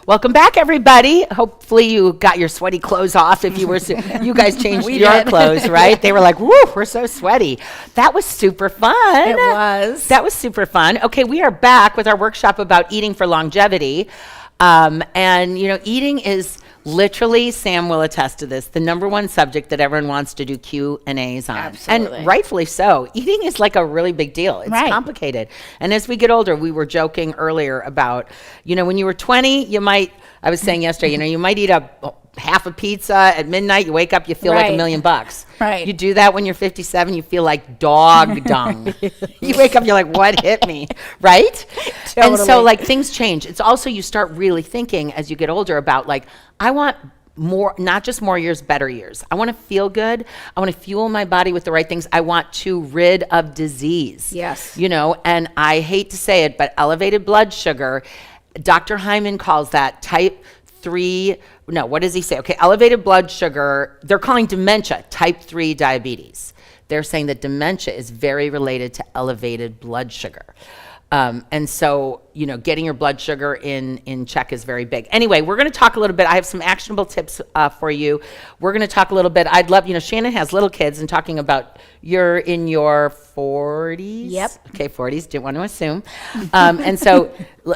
Welcome back, everybody. Hopefully you got your sweaty clothes off. If you were, you guys changed your clothes, right? They were like, woo, we're so sweaty. That was super fun. It was. That was super fun. Okay, we are back with our workshop about eating for longevity. And, you know, eating is literally, Sam will attest to this, the number one subject that everyone wants to do Q&As on. Absolutely. And rightfully so. Eating is like a really big deal. It's complicated. And as we get older, we were joking earlier about, you know, when you were 20, you might, I was saying yesterday, you know, you might eat half a pizza at midnight, you wake up, you feel like $1 million. Right. You do that when you're 57, you feel like dog dung. You wake up, you're like, what hit me, right? Totally. And so like things change. It's also you start really thinking as you get older about like, I want more, not just more years, better years. I want to feel good. I want to fuel my body with the right things. I want to rid of disease. Yes. You know, and I hate to say it, but elevated blood sugar, Dr. Hyman calls that type 3, no, what does he say? Okay, elevated blood sugar, they're calling dementia type 3 diabetes. They're saying that dementia is very related to elevated blood sugar. And so, you know, getting your blood sugar in check is very big. Anyway, we're going to talk a little bit. I have some actionable tips for you. We're going to talk a little bit. I'd love, you know, Shannon has little kids and talking about you're in your 40s. Yep. Okay, 40s. Didn't want to assume. And so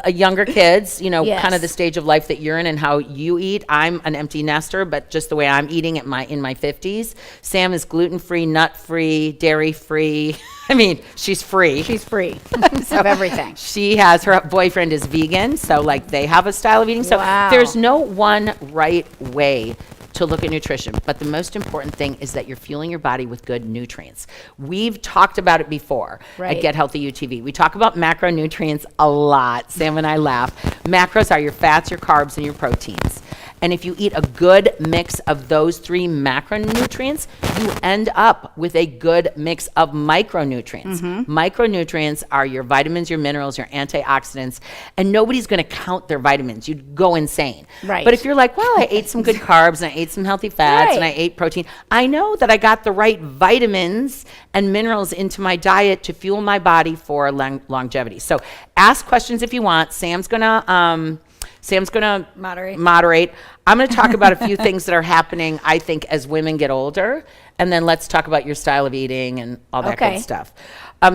younger kids, you know, kind of the stage of life that you're in and how you eat. I'm an empty nester, but just the way I'm eating in my 50s. Sam is gluten-free, nut-free, dairy-free. I mean, she's free. She's free of everything. She has, her boyfriend is vegan, so like they have a style of eating. So there's no one right way to look at nutrition, but the most important thing is that you're fueling your body with good nutrients. We've talked about it before at Get Healthy UTV. We talk about macronutrients a lot. Sam and I laugh. Macros are your fats, your carbs, and your proteins. And if you eat a good mix of those 3 macronutrients, you end up with a good mix of micronutrients. Micronutrients are your vitamins, your minerals, your antioxidants, and nobody's going to count their vitamins. You'd go insane. Right. But if you're like, well, I ate some good carbs and I ate some healthy fats and I ate protein, I know that I got the right vitamins and minerals into my diet to fuel my body for longevity. So ask questions if you want. Sam's going to moderate. I'm going to talk about a few things that are happening, I think, as women get older. And then let's talk about your style of eating and all that good stuff.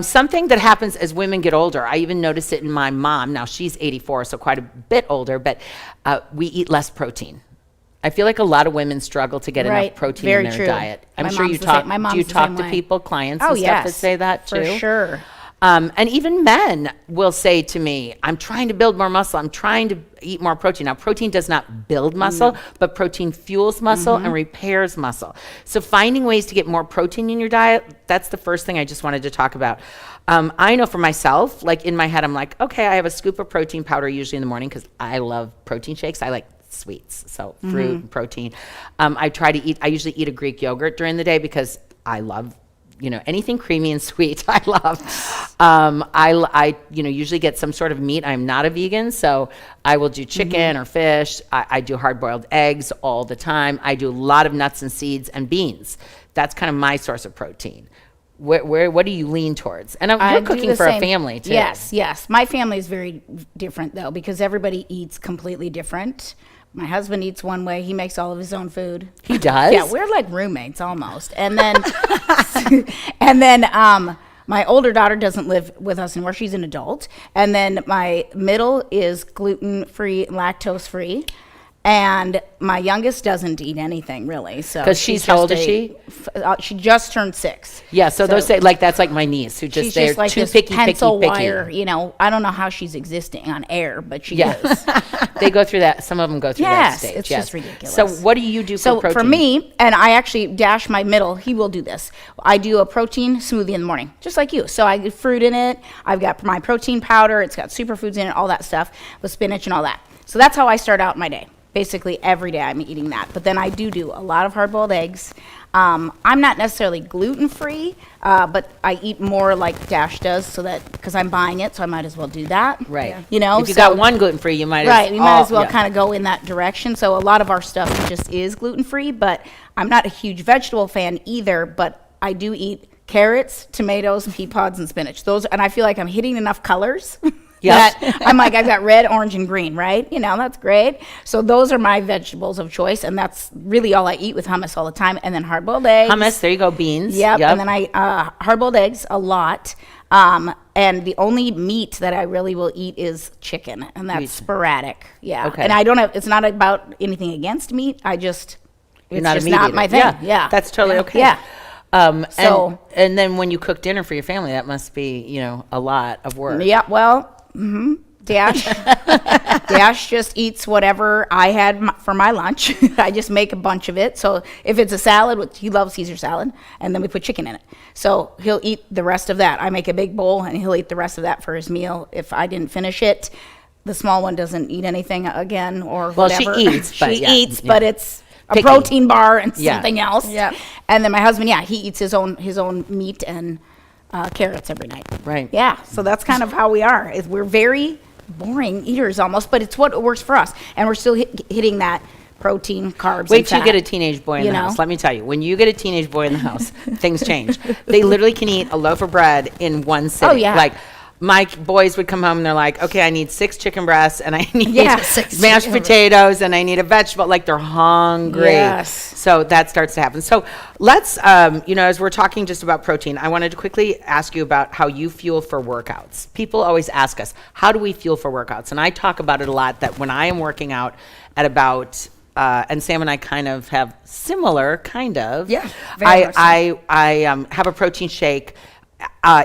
Something that happens as women get older, I even noticed it in my mom. Now, she's 84, so quite a bit older, but we eat less protein. I feel like a lot of women struggle to get enough protein in their diet. I'm sure you talk, do you talk to people, clients and stuff that say that too? For sure. And even men will say to me, I'm trying to build more muscle. I'm trying to eat more protein. Now, protein does not build muscle, but protein fuels muscle and repairs muscle. So finding ways to get more protein in your diet, that's the first thing I just wanted to talk about. I know for myself, like in my head, I'm like, okay, I have a scoop of protein powder usually in the morning because I love protein shakes. I like sweets, so fruit and protein. I usually eat a Greek yogurt during the day because I love, you know, anything creamy and sweet, I love. I usually get some sort of meat. I'm not a vegan, so I will do chicken or fish. I do hard-boiled eggs all the time. I do a lot of nuts and seeds and beans. That's kind of my source of protein. What do you lean towards? And you're cooking for a family, too. Yes. My family is very different, though, because everybody eats completely different. My husband eats one way. He makes all of his own food. He does? Yeah, we're like roommates almost. And then, my older daughter doesn't live with us anymore. She's an adult. And then my middle is gluten-free and lactose-free. And my youngest doesn't eat anything really. So because she's how old is she? She just turned 6. Yeah, so those say like that's like my niece who she's they're just like too this picky. pencil wire. You know, I don't know how she's existing on air, but she is. They go through that. Some of them go through that stage. It's just ridiculous. So what do you do for protein? So for me, and I actually Dash, my middle, he will do this. I do a protein smoothie in the morning, just like you. So I get fruit in it. I've got my protein powder. It's got superfoods in it, all that stuff with spinach and all that. So that's how I start out my day. Basically every day I'm eating that. But then I do a lot of hard-boiled eggs. I'm not necessarily gluten-free, but I eat more like Dash does, so that because I'm buying it, so I might as well do that. Right. Yeah. You know, if you got one gluten-free, you might as well kind of go in that direction. So a lot of our stuff just is gluten-free, but I'm not a huge vegetable fan either. But I do eat carrots, tomatoes, pea pods, and spinach. And I feel like I'm hitting enough colors. Yep. that I'm like, I've got red, orange, and green, right? You know, that's great. So those are my vegetables of choice, and that's really all I eat with hummus all the time. And then hard-boiled eggs. Hummus, there you go, beans. Yep. And then I hard-boiled eggs a lot. And the only meat that I really will eat is chicken, and that's sporadic. Yeah. Okay. And I don't have. It's not about anything against meat. I just. You're It's not a just meat not eater. my thing. Yeah. That's totally okay. Yeah. So, and then when you cook dinner for your family, that must be, you know, a lot of work. Yeah, well, Dash, Dash just eats whatever I had for my lunch. I just make a bunch of it. So if it's a salad, he loves Caesar salad, and then we put chicken in it. So he'll eat the rest of that. I make a big bowl, and he'll eat the rest of that for his meal. If I didn't finish it, the small one doesn't eat anything again or Well, she whatever. eats, but she yeah, eats, yeah. but it's a Picky. protein bar and Yeah. something else. Yeah. And then my husband, he eats his own meat and carrots every night. Right. Yeah, so that's kind of how we are. We're very boring eaters almost, but it's what works for us. And we're still hitting that protein, carbs, Wait and till you fat. get a teenage boy in You the know? house. Let me tell you, when you get a teenage boy in the house, things change. They literally can eat a loaf of bread in one sitting. Oh, yeah. Like, my boys would come home and they're like, okay, I need 6 chicken breasts and I need Yeah. 6 mashed chicken potatoes and I need a vegetable. Like, they're hungry. Yes. So that starts to happen. So let's, you know, as we're talking just about protein, I wanted to quickly ask you about how you fuel for workouts. People always ask us, how do we fuel for workouts? And I talk about it a lot, that when I am working out at about and Sam and I kind of have similar, kind of. Yeah, very much so. I have a protein shake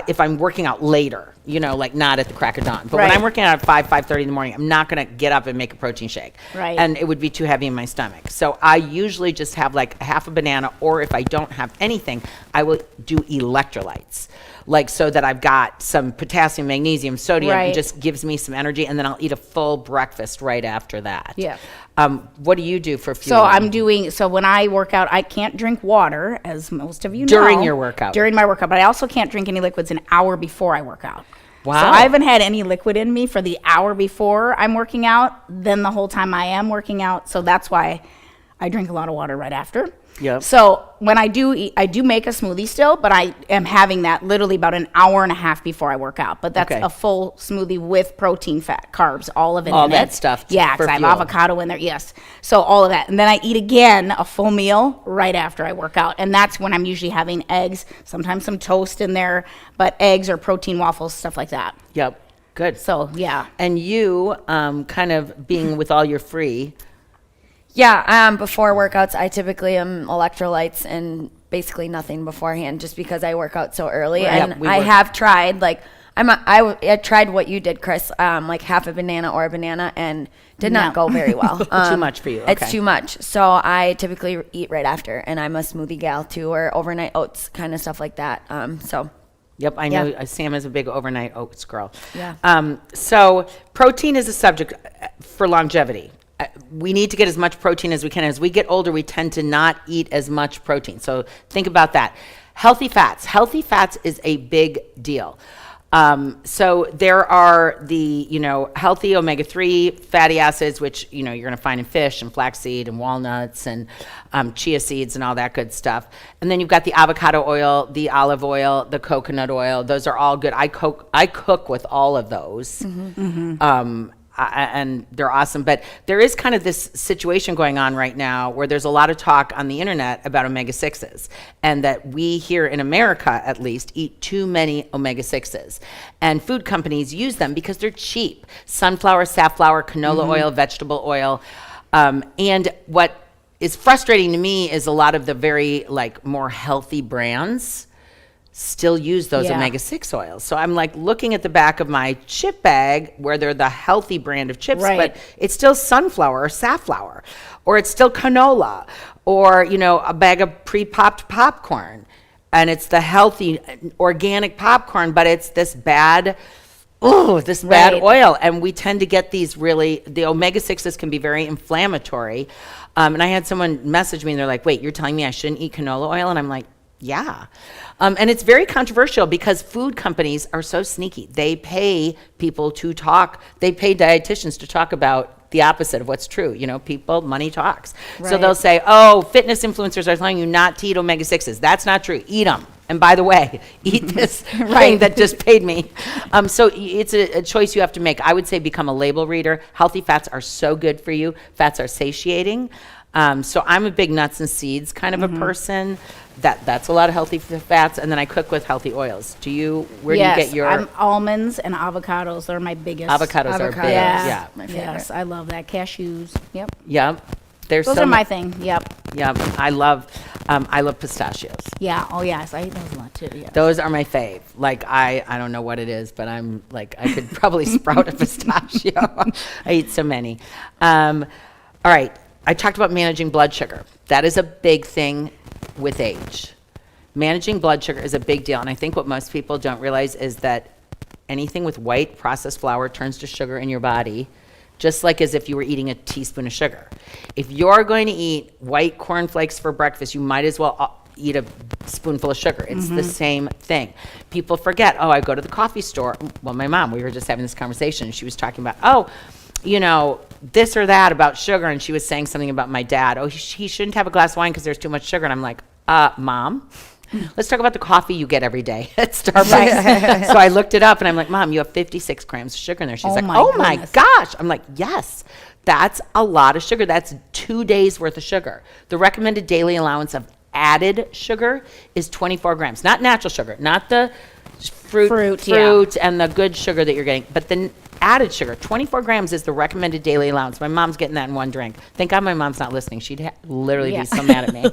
if I'm working out later, you know, like not at the crack of dawn. But when Right. I'm working out at 5:30 in the morning, I'm not going to get up and make a protein shake. Right. And it would be too heavy in my stomach. So I usually just have like half a banana, or if I don't have anything, I will do electrolytes. Like, so that I've got some potassium, magnesium, sodium, and Right. just gives me some energy, and then I'll eat a full breakfast right after that. Yeah. What do you do for fuel? So when I work out, I can't drink water, as most of you know. During your workout. During my workout, but I also can't drink any liquids an hour before I work out. Wow. So I haven't had any liquid in me for the hour before I'm working out, then the whole time I am working out. So that's why I drink a lot of water right after. Yep. So when I do eat, I do make a smoothie still, but I am having that literally about an hour and a half before I work out. But that's Okay. a full smoothie with protein, fat, carbs, all of it All in that it. stuff Yeah, for because I have fuel. avocado in there. Yes. So all of that. And then I eat again a full meal right after I work out. And that's when I'm usually having eggs, sometimes some toast in there, but eggs or protein waffles, stuff like that. Yep. Good. So yeah. And you, kind of being with all your free, Yeah, before workouts, I typically am electrolytes and basically nothing beforehand, just because I work out so early. Right. And Yep, we I work- have tried, like, I tried what you did, Chris, like half a banana or a banana, and did not No. go very well. Too much for you, okay. It's too much. So I typically eat right after, and I'm a smoothie gal too, or overnight oats, kind of stuff like that. So Yep, I know Yeah. Sam is a big overnight oats girl. Yeah. So protein is a subject for longevity. We need to get as much protein as we can. As we get older, we tend to not eat as much protein. So think about that. Healthy fats. Healthy fats is a big deal. So there are the, you know, healthy omega-3 fatty acids, which, you know, you're going to find in fish and flaxseed and walnuts and chia seeds and all that good stuff. And then you've got the avocado oil, the olive oil, the coconut oil. Those are all good. I cook with all of those. And they're awesome. But there is kind of this situation going on right now where there's a lot of talk on the internet about omega-6s, and that we here in America, at least, eat too many omega-6s. And food companies use them because they're cheap. Sunflower, safflower, canola oil, vegetable oil. And what is frustrating to me is a lot of the very, like, more healthy brands still use those Yeah. omega-6 oils. So I'm like looking at the back of my chip bag where they're the healthy brand of chips, Right. but it's still sunflower or safflower, or it's still canola, or, you know, a bag of pre-popped popcorn. And it's the healthy organic popcorn, but it's this bad, bad Right. oil. And we tend to get these really, the omega-6s can be very inflammatory. And I had someone message me and they're like, wait, you're telling me I shouldn't eat canola oil? And I'm like, yeah. And it's very controversial because food companies are so sneaky. They pay people to talk. They pay dietitians to talk about the opposite of what's true. You know, people, money talks. So Right. they'll say, oh, fitness influencers are telling you not to eat omega-6s. That's not true. Eat them. And by the way, eat this thing that just paid me. So it's a choice you have to make. I would say become a label reader. Healthy fats are so good for you. Fats are satiating. So I'm a big nuts and seeds kind of a person. That's a lot of healthy fats. And then I cook with healthy oils. Where do you get your... I'm almonds and avocados. They're my biggest. Avocados are big. Yeah. Yeah. My favorite. Yes, I love that. Cashews. Yep. Yep. There's Those so are my ma- thing. Yep. Yep. I love pistachios. Yeah. Oh, yes. I eat those a lot too. Yeah. Those are my fave. Like, I don't know what it is, but I'm like, I could probably sprout a pistachio. I eat so many. All right. I talked about managing blood sugar. That is a big thing with age. Managing blood sugar is a big deal. And I think what most people don't realize is that anything with white processed flour turns to sugar in your body, just like as if you were eating a teaspoon of sugar. If you're going to eat white cornflakes for breakfast, you might as well eat a spoonful of sugar. It's the same thing. People forget, I go to the coffee store. Well, my mom, we were just having this conversation. She was talking about, this or that about sugar. And she was saying something about my dad. He shouldn't have a glass of wine because there's too much sugar. And I'm like, Mom, let's talk about the coffee you get every day at Starbucks. So I looked it up and I'm like, Mom, you have 56 grams of sugar in there. She's Oh like, my oh my goodness. gosh. I'm like, yes, that's a lot of sugar. That's 2 days worth of sugar. The recommended daily allowance of added sugar is 24 grams, not natural sugar, not the fruit and the good sugar that you're getting, but the added sugar. 24 grams is the recommended daily allowance. My mom's getting that in one drink. Thank God my mom's not listening. She'd literally be so mad at me.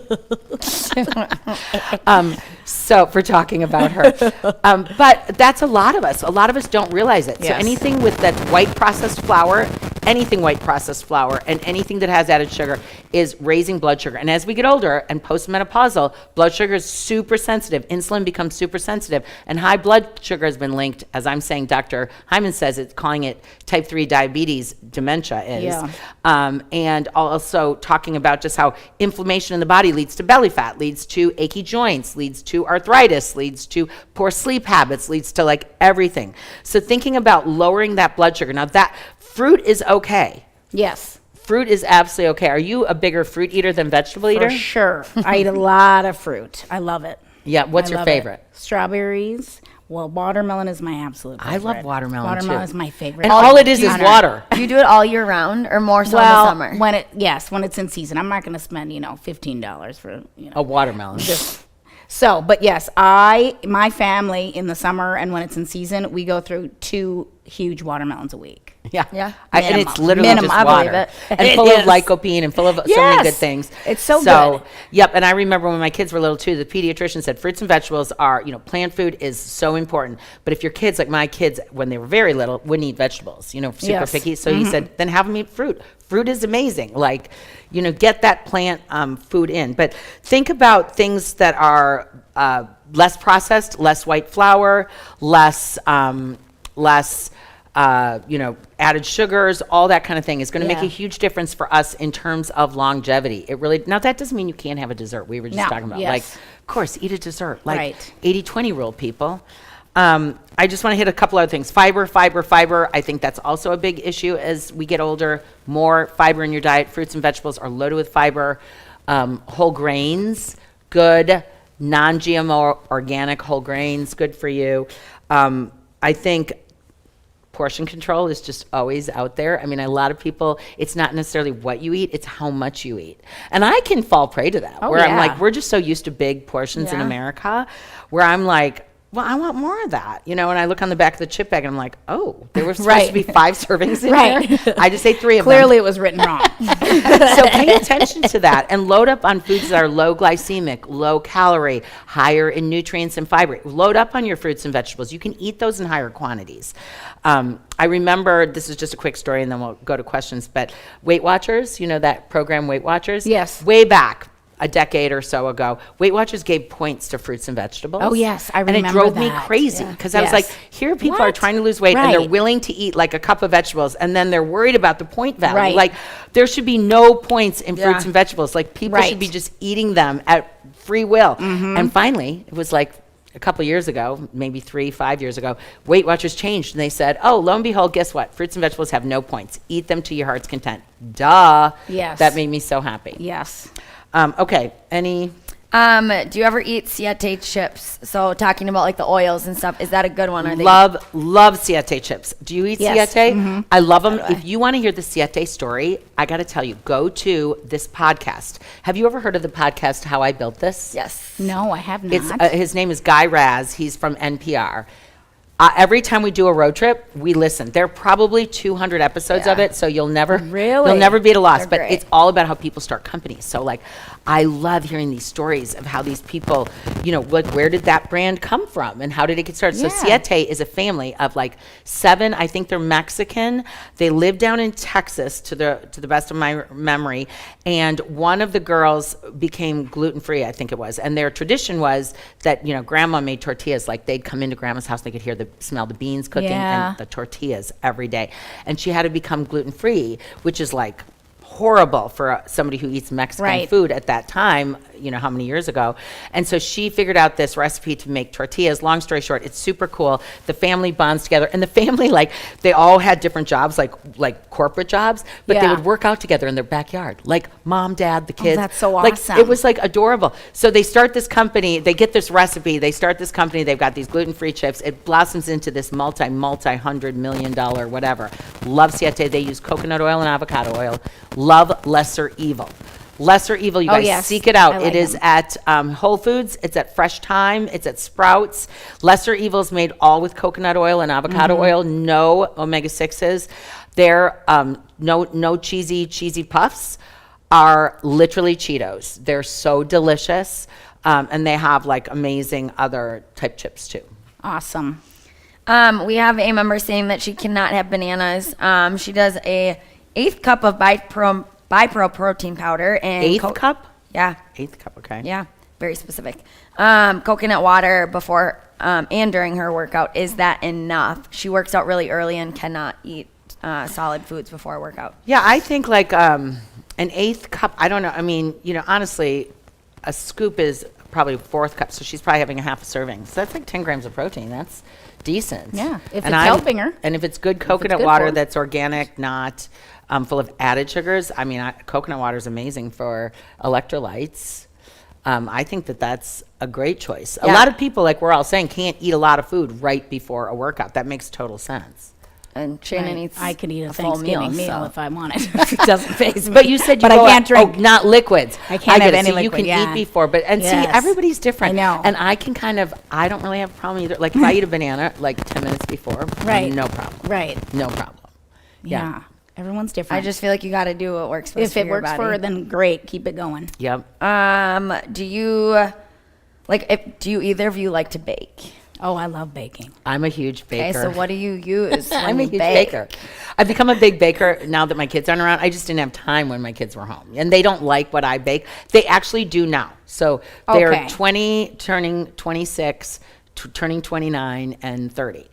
So for talking about her. But that's a lot of us. A lot of us don't realize it. So Yes. anything with that white processed flour, anything white processed flour, and anything that has added sugar is raising blood sugar. And as we get older and postmenopausal, blood sugar is super sensitive. Insulin becomes super sensitive. And high blood sugar has been linked, as I'm saying, Dr. Hyman says, it's calling it type 3 diabetes, dementia is. Yeah. And also talking about just how inflammation in the body leads to belly fat, leads to achy joints, leads to arthritis, leads to poor sleep habits, leads to like everything. So thinking about lowering that blood sugar. Now that fruit is okay. Yes. Fruit is absolutely okay. Are you a bigger fruit eater than vegetable eater? For sure. I eat a lot of fruit. I love it. Yeah. What's I your love it. favorite? Strawberries. Well, watermelon is my absolute favorite. I love watermelon, Watermelon too. is my favorite. And all it is Honor. water. Do you do it all year round or more so in the Well, summer? when it's in season. I'm not going to spend, $15 for, A watermelon. So, but yes, my family in the summer and when it's in season, we go through 2 huge watermelons a week. Yeah. Yeah. And it's Minimum. literally Minimum, just I believe water. it. And It full of is. lycopene and full of so many good Yes. things. It's so good. Yep. And I remember when my kids were little too, the pediatrician said fruits and vegetables are, plant food is so important. But if your kids, like my kids, when they were very little, wouldn't eat vegetables, super Yes. picky. So he said, then have them eat fruit. Fruit is amazing. Like, get that plant food in. But think about things that are less processed, less white flour, less added sugars, all that kind of thing is going to make Yeah. a huge difference for us in terms of longevity. Now that doesn't mean you can't have a dessert. We were just No, talking about, yes. like, of course, eat a dessert, like Right. 80-20 rule, people. I just want to hit a couple other things. Fiber. I think that's also a big issue as we get older. More fiber in your diet. Fruits and vegetables are loaded with fiber. Whole grains, good. Non-GMO organic whole grains, good for you. I think portion control is just always out there. I mean, a lot of people, it's not necessarily what you eat, it's how much you eat. And I can fall prey to that, Oh, where I'm yeah. like, we're just so used to big portions in Yeah. America, where I'm like, well, I want more of that, and I look on the back of the chip bag and I'm like, oh, there were supposed to be 5 servings in Right. there. I just ate 3 of Clearly it was written wrong. them. So pay attention to that and load up on foods that are low glycemic, low calorie, higher in nutrients and fiber. Load up on your fruits and vegetables. You can eat those in higher quantities. I remember, this is just a quick story and then we'll go to questions, but Weight Watchers, that program Weight Watchers? Yes. Way back, a decade or so ago, Weight Watchers gave points to fruits and vegetables. Oh, yes, I And it remember drove me that. crazy Yeah. because I was like, Yes. here people are What? trying to lose weight and they're Right. willing to eat like a cup of vegetables and then they're worried about the point value. Right. Like there should be no points in fruits Yeah. and vegetables. Like people Right. should be just eating them at free will. And finally, it was like a couple years ago, maybe 3-5 years ago, Weight Watchers changed and they said, oh, lo and behold, guess what? Fruits and vegetables have no points. Eat them to your heart's content. Duh. Yes. That made me so happy. Yes. Okay. Any Do you ever eat siete chips? So talking about like the oils and stuff, is that a good one? Are they Love siete chips. Do you eat Yes. siete? I love them. If you want to hear the siete story, I got to tell you, go to this podcast. Have you ever heard of the podcast How I Built This? Yes. No, I have not. It's his name is Guy Raz. He's from NPR. Every time we do a road trip, we listen. There are probably 200 episodes of Yeah. it, so you'll never Really? you'll never be at a loss. They're But great. it's all about how people start companies. So like, I love hearing these stories of how these people, like where did that brand come from and how did it get started? So Yeah. Siete is a family of like 7. I think they're Mexican. They live down in Texas, to the best of my memory. And one of the girls became gluten free, I think it was. And their tradition was that grandma made tortillas. Like they'd come into grandma's house, they could smell the beans cooking Yeah. and the tortillas every day. And she had to become gluten free, which is like horrible for somebody who eats Mexican Right. food at that time, how many years ago. And so she figured out this recipe to make tortillas. Long story short, it's super cool. The family bonds together, and the family, like, they all had different jobs, like corporate jobs, but they Yeah. would work out together in their backyard, like mom, dad, the kids. that's so Like, awesome. it was like adorable. So they start this company, they get this recipe, they start this company, they've got these gluten-free chips. It blossoms into this multi-$100 million whatever. Love Siete. They use coconut oil and avocado oil. Love Lesser Evil. Lesser Evil, you Oh, guys yes. seek it out. I like It is them. at Whole Foods. It's at Fresh Thyme. It's at Sprouts. Lesser Evil is made all with coconut oil and avocado Mm-hmm. oil. No omega-6s. They're no cheesy puffs. Are literally Cheetos. They're so delicious, and they have like amazing other type chips too. Awesome. We have a member saying that she cannot have bananas. She does a 1/8 cup of Bipro protein powder and Eighth cup? Yeah, Eighth cup, okay. yeah, very specific. Coconut water before and during her workout. Is that enough? She works out really early and cannot eat solid foods before a workout. Yeah, I think like an 1/8 cup. I don't know. I mean, honestly, a scoop is probably 1/4 cup, so she's probably having a half a serving. So that's like 10 grams of protein. That's decent. Yeah, if And it's helping her. And if it's good coconut good water for her. that's organic, not full of added sugars. I mean, coconut water is amazing for electrolytes. I think that's a great choice. A Yeah. lot of people, like we're all saying, can't eat a lot of food right before a workout. That makes total sense. And Shannon eats I could eat a full Thanksgiving meal so- if I wanted. It doesn't phase me. But you said you But go I can't drink. Oh, not liquids. I can't get have it. any So you liquid, can yeah. eat before, but see, Yes. everybody's different. I know. And I can I don't really have a problem either. Like if I eat a banana like 10 minutes before, Right. no problem. Right. No problem. Yeah. Everyone's different. I just feel like you got to do what works best if for it your works for body. her, then great. Keep it going. Yep. Do you do you either of you like to bake? Oh, I love baking. I'm a huge baker. Okay, so what do you use when I'm a you huge bake? baker. I've become a big baker now that my kids aren't around. I just didn't have time when my kids were home. And they don't like what I bake. They actually do now. So they're Okay. 20, turning 26, turning 29, and 30.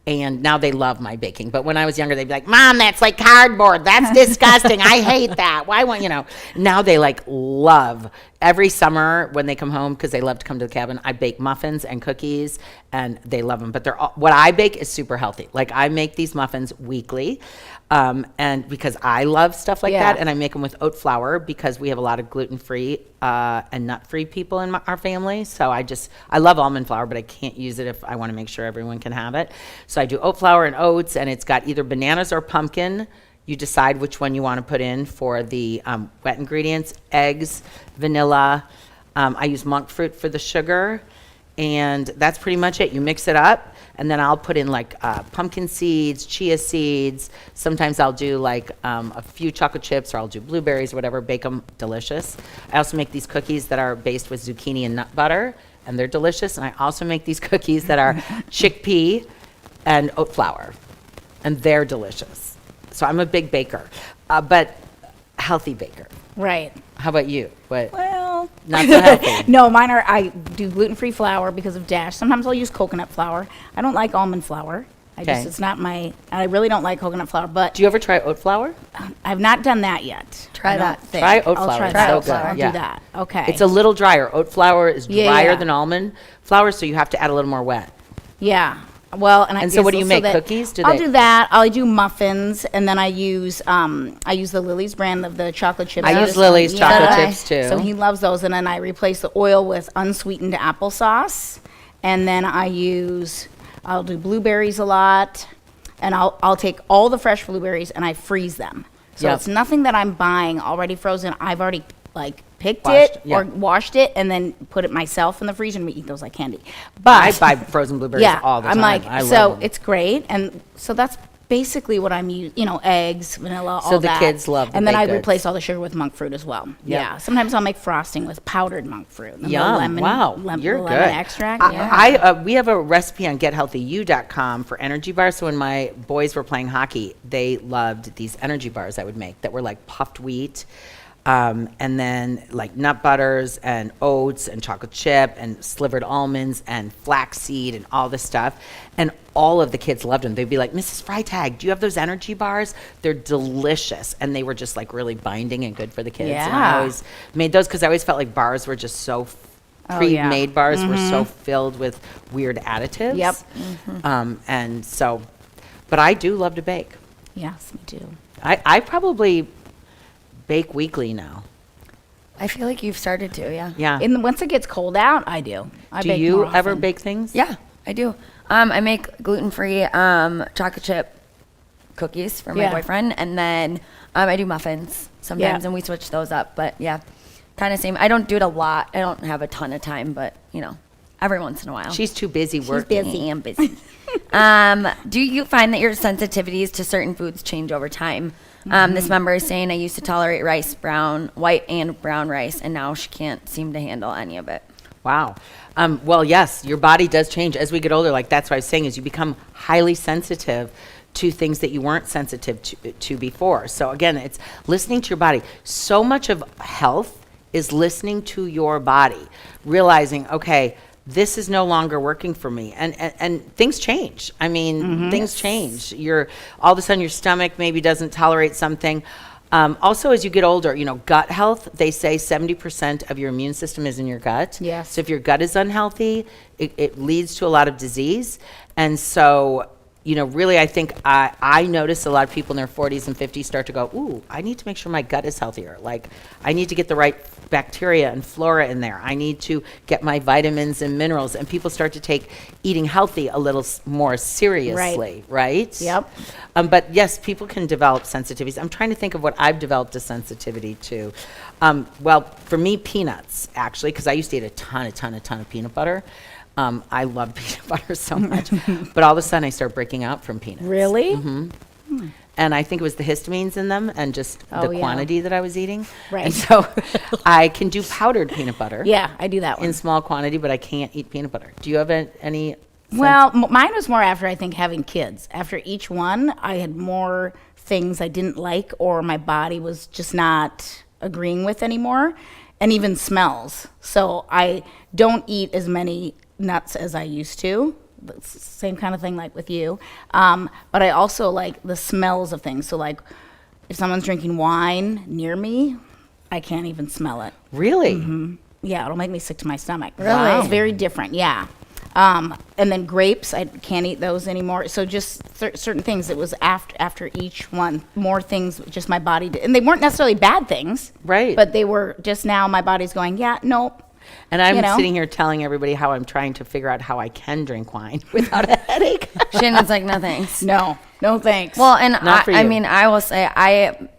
And now they love my baking. But when I was younger, they'd be like, Mom, that's like cardboard. That's disgusting. I hate that. Why won't Now they love every summer when they come home, because they love to come to the cabin, I bake muffins and cookies, and they love them. But what I bake is super healthy. Like I make these muffins weekly, and because I love stuff like Yeah. that, and I make them with oat flour because we have a lot of gluten-free and nut-free people in our family. So I love almond flour, but I can't use it if I want to make sure everyone can have it. So I do oat flour and oats, and it's got either bananas or pumpkin. You decide which one you want to put in for the wet ingredients: eggs, vanilla. I use monk fruit for the sugar, and that's pretty much it. You mix it up, and then I'll put in pumpkin seeds, chia seeds. Sometimes I'll do a few chocolate chips, or I'll do blueberries or whatever. Bake them delicious. I also make these cookies that are based with zucchini and nut butter, and they're delicious. And I also make these cookies that are chickpea and oat flour, and they're delicious. So I'm a big baker, but healthy baker. Right. How about you? What? Well, Not so healthy. no, I do gluten-free flour because of Dash. Sometimes I'll use coconut flour. I don't like almond flour. Okay. It's not I really don't like coconut flour, but Do you ever try oat flour? I've not done that yet. Try I don't that. think. Try oat I'll flour. try It's that. so Oat flour. good. I'll Yeah. do that. Okay. It's a little drier. Oat flour is Yeah, drier yeah. than almond flour, so you have to add a little more wet. Yeah. Well, And so what do you make, cookies? I'll do that. I'll do muffins, and then I use the Lily's brand of the chocolate chips. I use Lily's chocolate chips too. So he loves those, and then I replace the oil with unsweetened applesauce, and then I'll do blueberries a lot, and I'll take all the fresh blueberries and I freeze them. So Yep. it's nothing that I'm buying already frozen. I've already picked Washed, it yeah. or washed it and then put it myself in the freezer, and we eat those like candy. I But buy frozen blueberries all the time. I'm like, I love so them. it's great, and so that's basically what I'm using. Eggs, vanilla, all So the that. kids love the and then baked I goods. replace all the sugar with monk fruit as well. Yep. Yeah, sometimes I'll make frosting with powdered monk fruit. And the Yum. lemon, Wow. lemon, You're the good. lemon extract. We have a recipe on gethealthyu.com for energy bars. So when my boys were playing hockey, they loved these energy bars I would make that were like puffed wheat. And then like nut butters and oats and chocolate chip and slivered almonds and flaxseed and all this stuff. And all of the kids loved them. They'd be like, Mrs. Freitag, do you have those energy bars? They're delicious. And they were just like really binding and good for the kids. And I Yeah. always made those because I always felt like bars were just so Oh, yeah. pre-made bars were so filled with weird additives. Yep. And so, but I do love to bake. Yes, me too. I probably bake weekly now. I feel like you've started to, yeah. Yeah. Once it gets cold out, I do. I Do bake you more ever often. bake things? Yeah, I do. I make gluten-free chocolate chip cookies for my Yeah. boyfriend, and then I do muffins sometimes, Yeah. and we switch those up. But yeah, kind of same. I don't do it a lot. I don't have a ton of time, but every once in a while. She's too busy working. I am busy. Do you find that your sensitivities to certain foods change over time? This member is saying, I used to tolerate rice, white and brown rice, and now she can't seem to handle any of it. Wow. Well, yes, your body does change as we get older. Like that's what I was saying is you become highly sensitive to things that you weren't sensitive to before. So again, it's listening to your body. So much of health is listening to your body, realizing, okay, this is no longer working for me. And things change. I mean, things change. All of a sudden your stomach maybe doesn't tolerate something. Also, as you get older, gut health, they say 70% of your immune system is in your gut. Yes. So if your gut is unhealthy, it leads to a lot of disease. And so, really, I think I notice a lot of people in their 40s and 50s start to go, ooh, I need to make sure my gut is healthier. Like, I need to get the right bacteria and flora in there. I need to get my vitamins and minerals. And people start to take eating healthy a little more seriously, right? Yep. But yes, people can develop sensitivities. I'm trying to think of what I've developed a sensitivity to. Well, for me, peanuts, actually, because I used to eat a ton of peanut butter. I love peanut butter so much. But all of a sudden, I started breaking out from peanuts. Really? And I think it was the histamines in them and just Oh, the yeah. quantity that I was eating. Right. And so I can do powdered peanut butter Yeah, I do that one. in small quantity, but I can't eat peanut butter. Do you have any? Well, mine was more after, I think, having kids. After each one, I had more things I didn't like or my body was just not agreeing with anymore, and even smells. So I don't eat as many nuts as I used to. It's the same kind of thing like with you. But I also like the smells of things. So like if someone's drinking wine near me, I can't even smell it. Really? Yeah, it'll make me sick to my stomach. Really? Wow. It's very different, yeah. And then grapes, I can't eat those anymore. So just certain things, it was after each one, more things just my body did. And they weren't necessarily bad things. Right. But they were just now my body's going, yeah, nope. And I'm You know? sitting here telling everybody how I'm trying to figure out how I can drink wine without a headache. Shannon's like, no thanks. No thanks. Well, and Not for I you. mean, I will say,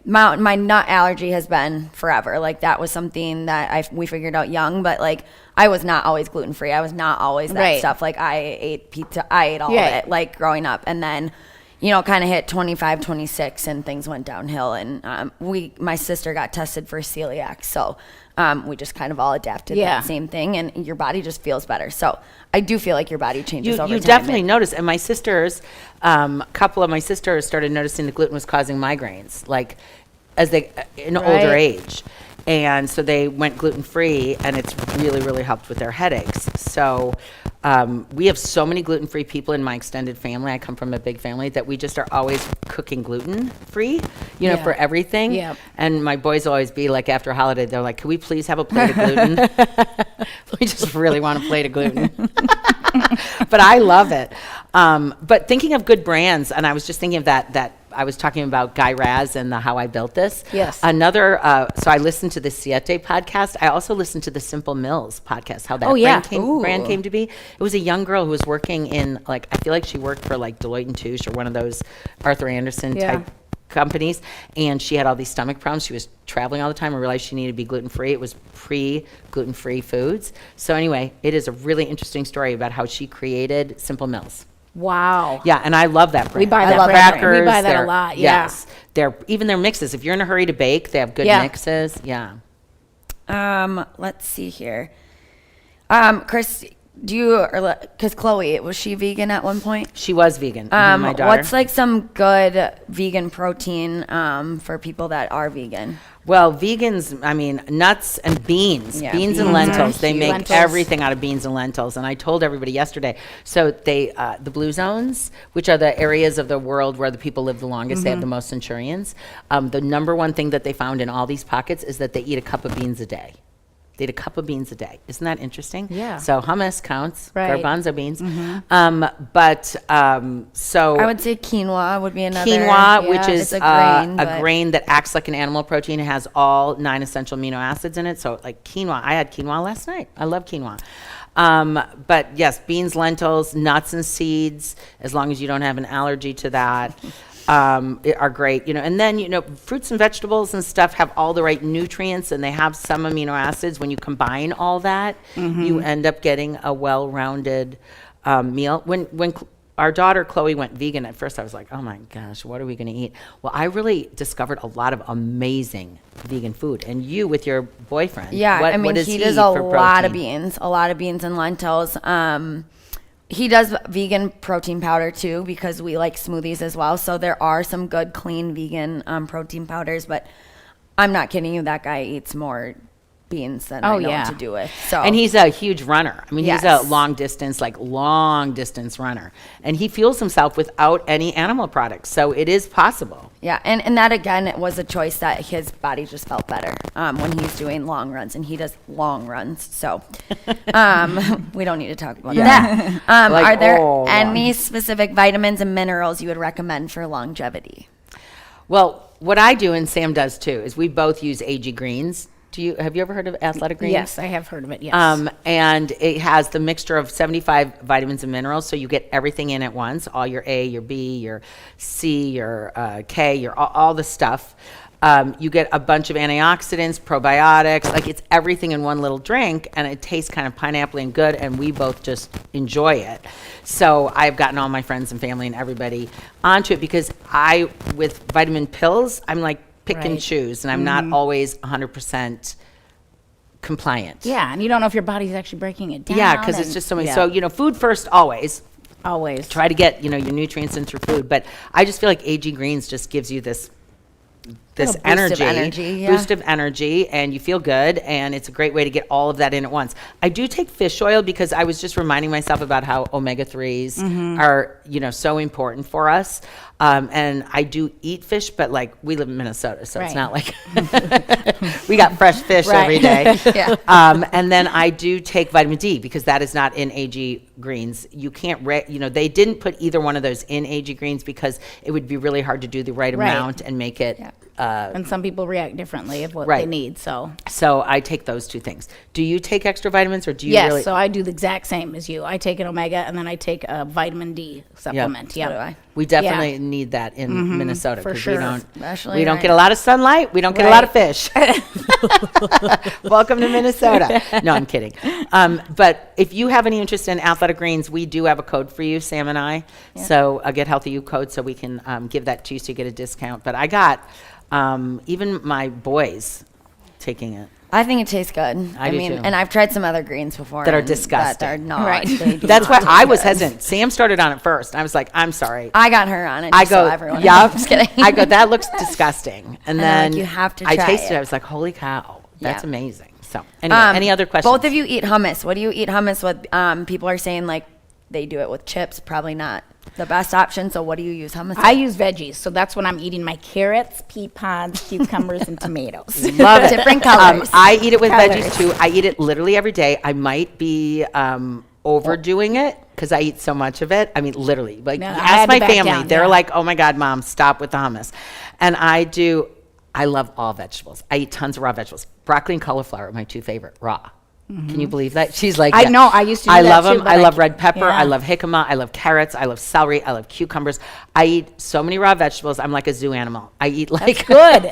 my nut allergy has been forever. Like that was something that we figured out young, but like I was not always gluten free. I was not always that Right. stuff. Like I ate pizza, I ate all of Right. it, like growing up, and then kind of hit 25, 26, and things went downhill. And my sister got tested for celiac, so we just kind of all adapted Yeah. that same thing, and your body just feels better. So I do feel like your body changes over You time. definitely notice. And my sisters, a couple of my sisters started noticing the gluten was causing migraines, like as they in older Right. age. And so they went gluten free, and it's really, really helped with their headaches. So we have so many gluten free people in my extended family. I come from a big family that we just are always cooking gluten free, Yeah. for everything. Yep. And my boys always be like, after a holiday, they're like, "Can we please have a plate of gluten?" We just really want a plate of gluten. But I love it. But thinking of good brands, and I was just thinking of that I was talking about Guy Raz and the How I Built This. Yes. Another, so I listened to the Siete podcast. I also listened to the Simple Mills podcast, how that brand came to be. It was a young girl who was working in, like, I feel like she worked for like Deloitte and Touche or one of those Arthur Anderson type companies, and she had all these stomach problems. She was traveling all the time and realized she needed to be gluten-free. It was pre-gluten-free foods. So anyway, it is a really interesting story about how she created Simple Mills. Wow. Yeah, and I love that brand. We buy that I love brand. crackers. We buy that a they're- lot, yeah. Yes, even their mixes. If you're in a hurry to bake, they have good Yeah. mixes. Yeah. Let's see here. Chris, because Chloe, was she vegan at one point? She was vegan. My daughter. What's like some good vegan protein for people that are vegan? Well, vegans, I mean, nuts and beans, Yeah, beans and beans are lentils. They huge. make Lentils. everything out of beans and lentils. And I told everybody yesterday. So the blue zones, which are the areas of the world where the people live the longest, they have the most centurions. The number one thing that they found in all these pockets is that they eat a cup of beans a day. They eat a cup of beans a day. Isn't that interesting? Yeah. So hummus counts, Right. garbanzo beans. So I would say quinoa would be another. quinoa, which is it's a grain. a but- grain that acts like an animal protein. It has all 9 essential amino acids in it. So like quinoa, I had quinoa last night. I love quinoa. But yes, beans, lentils, nuts and seeds, as long as you don't have an allergy to that, are great. And then, fruits and vegetables and stuff have all the right nutrients and they have some amino acids. When you combine all that, you end up getting a well-rounded meal. When our daughter Chloe went vegan at first, I was like, oh my gosh, what are we going to eat? Well, I really discovered a lot of amazing vegan food. And you with your boyfriend. Yeah, what, I mean, what does he he does eat a for lot of protein? beans and lentils. He does vegan protein powder too because we like smoothies as well. So there are some good, clean vegan protein powders. But I'm not kidding you, that guy eats more beans than I know what to do with. So And he's a huge runner. I mean, he's a Yes. long distance runner. And he fuels himself without any animal products. So it is possible. yeah, and that again, it was a choice that his body just felt better when he's doing long runs, and he does long runs. So we don't need to talk about that. Like, are there oh, any specific vitamins and minerals you would recommend for longevity? Well, what I do and Sam does too is we both use AG Greens. Have you ever heard of Athletic Greens? Yes, I have heard of it. Yes. And it has the mixture of 75 vitamins and minerals, so you get everything in at once, all your A, your B, your C, your K, your all the stuff. You get a bunch of antioxidants, probiotics, like it's everything in one little drink, and it tastes kind of pineapple and good, and we both just enjoy it. So I've gotten all my friends and family and everybody onto it because with vitamin pills, I'm like, pick and Right. choose, and I'm not always 100% compliant. yeah, and you don't know if your body's actually breaking it down. Yeah, because it's and- just so many. yeah, So, food first always. always. Try to get, your nutrients in through food. But I just feel like AG Greens just gives you this Little boost of energy, yeah. boost of energy, and you feel good, and it's a great way to get all of that in at once. I do take fish oil because I was just reminding myself about how omega-3s are, so important for us. And I do eat fish, but like we live in Minnesota, so it's Right. not like we got fresh fish every day. Yeah. And then I do take vitamin D because that is not in AG Greens. You can't, they didn't put either one of those in AG Greens because it would be really hard to do the right Right. amount and make it. And some people react differently of what they Right. need. So So I take those two things. Do you take extra vitamins or do you yes, really? so I do the exact same as you. I take an omega and then I take a vitamin D supplement. So do Yeah. I. We definitely need that in Minnesota for because sure. we don't Especially we don't right get a lot of sunlight. We don't get a lot of Right. fish. Welcome to Minnesota. No, I'm kidding. But if you have any interest in Athletic Greens, we do have a code for you, Sam and I. So a Get Healthy You code, so we can give that to you so you get a discount. But I got even my boys taking it. I think it tastes good. I do mean, too. and I've tried some other greens before That are and disgusting. That are not. Right. They do That's not why I taste was good. hesitant. Sam started on it first. I was like, I'm sorry. I got her on it. I Just go, so everyone. yeah. I'm just kidding. I go, that looks disgusing. And And they're like, then "You have to I try tasted it. it." I was like, holy cow, that's Yeah. amazing. So anyway, any other questions? Both of you eat hummus. What do you eat hummus with? People are saying like they do it with chips. Probably not the best option. So what do you use hummus? I use veggies, so that's when I'm eating my carrots, pea pods, cucumbers, and tomatoes. Love it. Different colors. I eat it with Colors. veggies too. I eat it literally every day. I might be overdoing it. because I eat so much of it. I mean, literally, like No, I ask had to my back family. down, They're yeah. like, oh my God, Mom, stop with the hummus. And I love all vegetables. I eat tons of raw vegetables. Broccoli and cauliflower are my 2 favorite raw. Can you believe that? She's like, I yeah. know, I used to do I that love too, them. but I I love c- red pepper. I yeah. love jicama. I love carrots. I love celery. I love cucumbers. I eat so many raw vegetables. I'm like a zoo animal. I eat like good.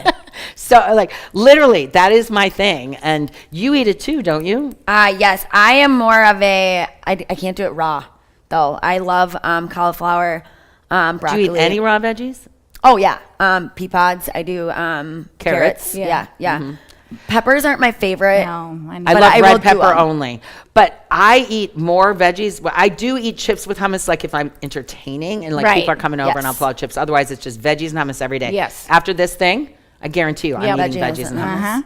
So like literally, that is my thing. And you eat it too, don't you? Yes, I am more of I can't do it raw, though. I love cauliflower, broccoli. Do you eat any raw veggies? Oh, yeah. Pea pods. I do carrots. Yeah. Yeah. Peppers aren't my favorite. No, I know. I But love I will red do pepper 'em. only. But I eat more veggies. Well, I do eat chips with hummus, like if I'm entertaining and like Right. people are coming over and Yes. I'll pull out chips. Otherwise, it's just veggies and hummus every day. Yes. After this thing, I guarantee you, I'm Yeah, eating veggies and hummus.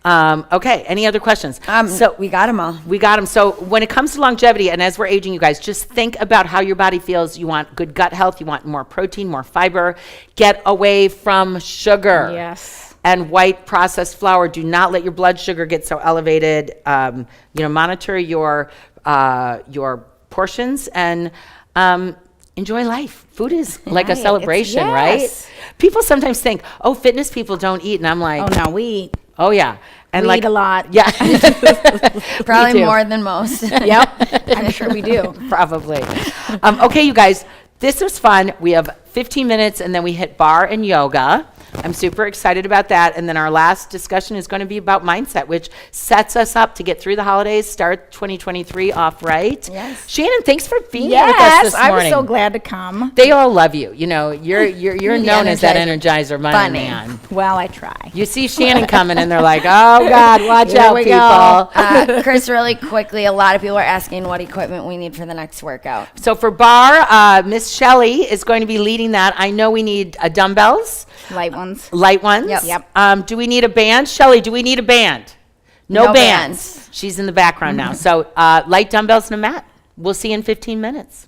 Uh-huh. Okay. Any other questions? So we got them all. We got them. So when it comes to longevity, and as we're aging, you guys, just think about how your body feels. You want good gut health. You want more protein, more fiber. Get away from sugar. Yes. And white processed flour. Do not let your blood sugar get so elevated. Monitor your portions and enjoy life. Food is like Right. a celebration, Yes. right? People sometimes think, oh, fitness people don't eat. And I'm like, Oh, no, we eat. oh yeah. And We like eat a lot. Yeah. Probably do. more than most. Yep. I'm sure we do. Probably. Okay, you guys, this was fun. We have 15 minutes and then we hit bar and yoga. I'm super excited about that. And then our last discussion is going to be about mindset, which sets us up to get through the holidays, start 2023 off right. Yes. Shannon, thanks for being here with us Yes, this I was morning. so glad to come. They all love you. You know, you're known as that Energizer Bunny Bunny. man. Well, I try. You see Shannon coming and they're like, oh God, watch Here out, we people. go. Chris, really quickly, a lot of people are asking what equipment we need for the next workout. So for bar, Miss Shelley is going to be leading that. I know we need dumbbells, Light ones. light ones. Yep. Do we need a band? Shelley, do we need a band? No, No bands. bands. She's in the background now. So light dumbbells and a mat. We'll see you in 15 minutes.